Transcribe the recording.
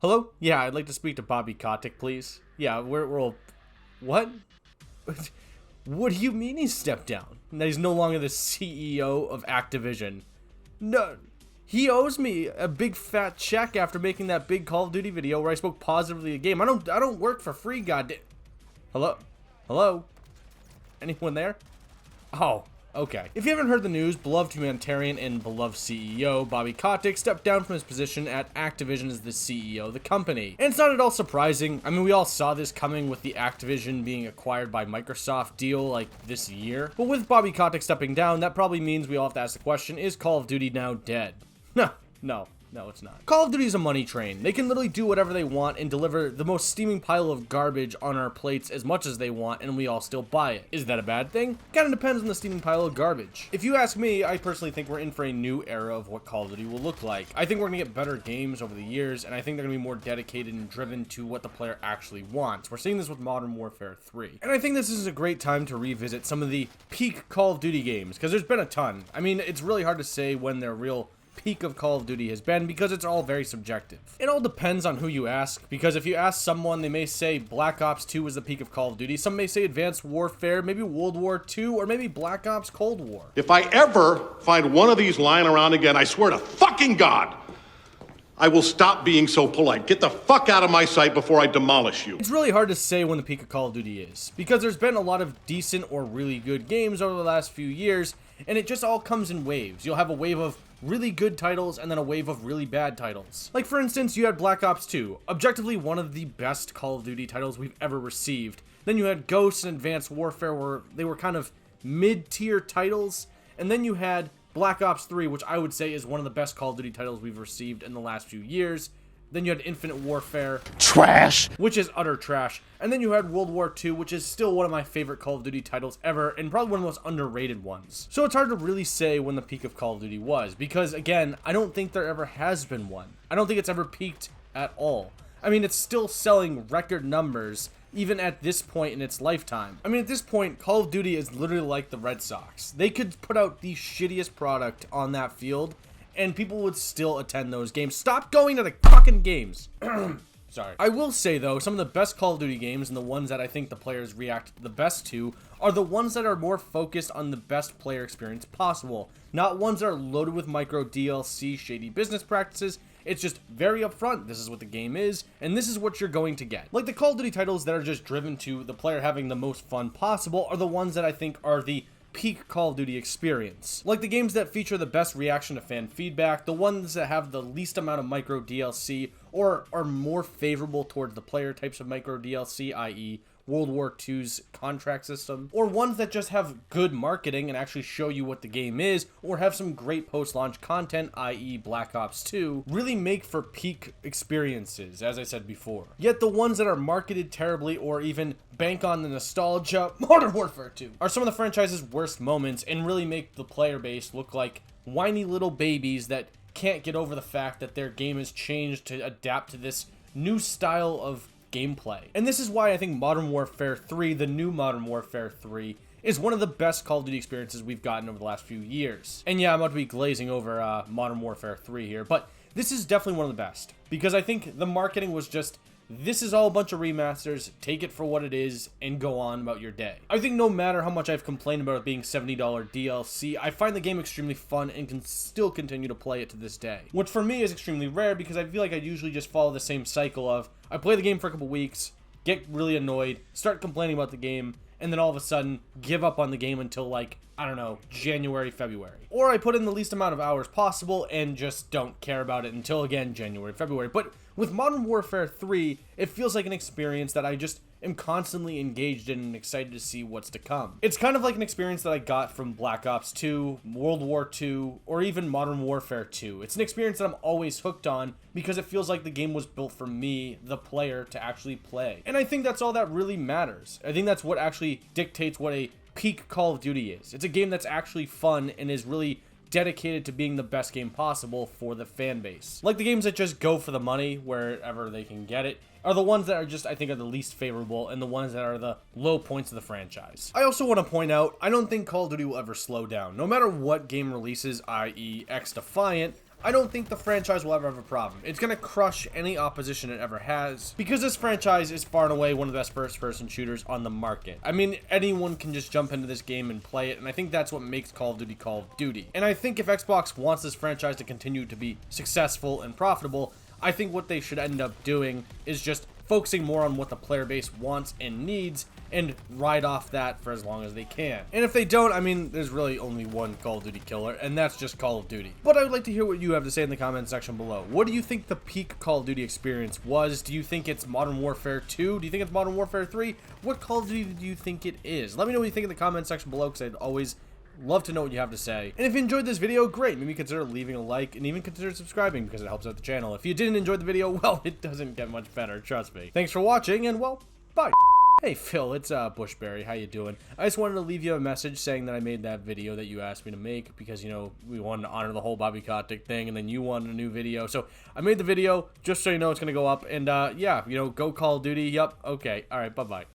Hello? Yeah, I'd like to speak to Bobby Kotick, please. Yeah, we're all... What? What do you mean he stepped down? That he's no longer the CEO of Activision? No, he owes me a big fat check after making that big Call of Duty video where I spoke positively of the game. I don't work for free, goddamn. Hello? Hello? Anyone there? Oh, okay. If you haven't heard the news, beloved humanitarian and beloved CEO Bobby Kotick stepped down from his position at Activision as the CEO of the company. And it's not at all surprising. I mean, we all saw this coming with the Activision being acquired by Microsoft deal like this year. But with Bobby Kotick stepping down, that probably means we all have to ask the question, is Call of Duty now dead? No, it's not. Call of Duty is a money train. They can literally do whatever they want and deliver the most steaming pile of garbage on our plates as much as they want, and we all still buy it. Is that a bad thing? Kinda depends on the steaming pile of garbage. If you ask me, I personally think we're in for a new era of what Call of Duty will look like. I think we're gonna get better games over the years, and I think they're gonna be more dedicated and driven to what the player actually wants. We're seeing this with Modern Warfare 3. And I think this is a great time to revisit some of the peak Call of Duty games, because there's been a ton. I mean, it's really hard to say when they're real peak of Call of Duty has been because it's all very subjective. It all depends on who you ask, because if you ask someone, they may say Black Ops 2 was the peak of Call of Duty. Some may say Advanced Warfare, maybe World War II, or maybe Black Ops Cold War. If I ever find one of these lying around again, I swear to fucking God, I will stop being so polite. Get the fuck out of my sight before I demolish you. It's really hard to say when the peak of Call of Duty is, because there's been a lot of decent or really good games over the last few years, and it just all comes in waves. You'll have a wave of really good titles and then a wave of really bad titles. Like, for instance, you had Black Ops 2, objectively one of the best Call of Duty titles we've ever received. Then you had Ghosts and Advanced Warfare, where they were kind of mid-tier titles, and then you had Black Ops 3, which I would say is one of the best Call of Duty titles we've received in the last few years. Then you had Infinite Warfare. Trash! Which is utter trash. And then you had World War II, which is still one of my favorite Call of Duty titles ever, and probably one of the most underrated ones. So it's hard to really say when the peak of Call of Duty was, because again, I don't think there ever has been one. I don't think it's ever peaked at all. I mean, it's still selling record numbers, even at this point in its lifetime. I mean, at this point, Call of Duty is literally like the Red Sox. They could put out the shittiest product on that field, and people would still attend those games. Stop going to the fucking games. Sorry. I will say, though, some of the best Call of Duty games and the ones that I think the players react the best to are the ones that are more focused on the best player experience possible. Not ones that are loaded with micro DLC, shady business practices. It's just very upfront. This is what the game is, and this is what you're going to get. Like the Call of Duty titles that are just driven to the player having the most fun possible are the ones that I think are the peak Call of Duty experience. Like the games that feature the best reaction to fan feedback, the ones that have the least amount of micro DLC or are more favorable towards the player types of micro DLC, i.e. World War II's contract system, or ones that just have good marketing and actually show you what the game is, or have some great post-launch content, i.e. Black Ops 2, really make for peak experiences, as I said before. Yet the ones that are marketed terribly or even bank on the nostalgia, Modern Warfare 2, are some of the franchise's worst moments and really make the player base look like whiny little babies that can't get over the fact that their game has changed to adapt to this new style of gameplay. And this is why I think Modern Warfare 3, the new Modern Warfare 3, is one of the best Call of Duty experiences we've gotten over the last few years. And yeah, I'm about to be glazing over Modern Warfare 3 here, but this is definitely one of the best, because I think the marketing was just, this is all a bunch of remasters, take it for what it is, and go on about your day. I think no matter how much I've complained about it being $70 DLC, I find the game extremely fun and can still continue to play it to this day. Which for me is extremely rare, because I feel like I usually just follow the same cycle of, I play the game for a couple weeks, get really annoyed, start complaining about the game, and then all of a sudden give up on the game until like, I don't know, January, February. Or I put in the least amount of hours possible and just don't care about it until, again, January, February. But with Modern Warfare 3, it feels like an experience that I just am constantly engaged in and excited to see what's to come. It's kind of like an experience that I got from Black Ops 2, World War II, or even Modern Warfare 2. It's an experience that I'm always hooked on because it feels like the game was built for me, the player, to actually play. And I think that's all that really matters. I think that's what actually dictates what a peak Call of Duty is. It's a game that's actually fun and is really dedicated to being the best game possible for the fan base. Like the games that just go for the money wherever they can get it are the ones that are just, I think, are the least favorable and the ones that are the low points of the franchise. I also want to point out, I don't think Call of Duty will ever slow down. No matter what game releases, i.e. X Defiant, I don't think the franchise will ever have a problem. It's going to crush any opposition it ever has, because this franchise is far and away one of the best first-person shooters on the market. I mean, anyone can just jump into this game and play it, and I think that's what makes Call of Duty. And I think if Xbox wants this franchise to continue to be successful and profitable, I think what they should end up doing is just focusing more on what the player base wants and needs, and ride off that for as long as they can. And if they don't, I mean, there's really only one Call of Duty killer, and that's just Call of Duty. But I would like to hear what you have to say in the comment section below. What do you think the peak Call of Duty experience was? Do you think it's Modern Warfare 2? Do you think it's Modern Warfare 3? What Call of Duty do you think it is? Let me know what you think in the comment section below, because I'd always love to know what you have to say. And if you enjoyed this video, great. Maybe consider leaving a like and even consider subscribing, because it helps out the channel. If you didn't enjoy the video, well, it doesn't get much better, trust me. Thanks for watching, and well, bye. Hey Phil, it's BUSHBERRY, how you doing? I just wanted to leave you a message saying that I made that video that you asked me to make because, you know, we wanted to honor the whole Bobby Kotick thing, and then you wanted a new video. So I made the video just so you know it's going to go up, and yeah, you know, go Call of Duty. Yup, okay, alright, bye-bye.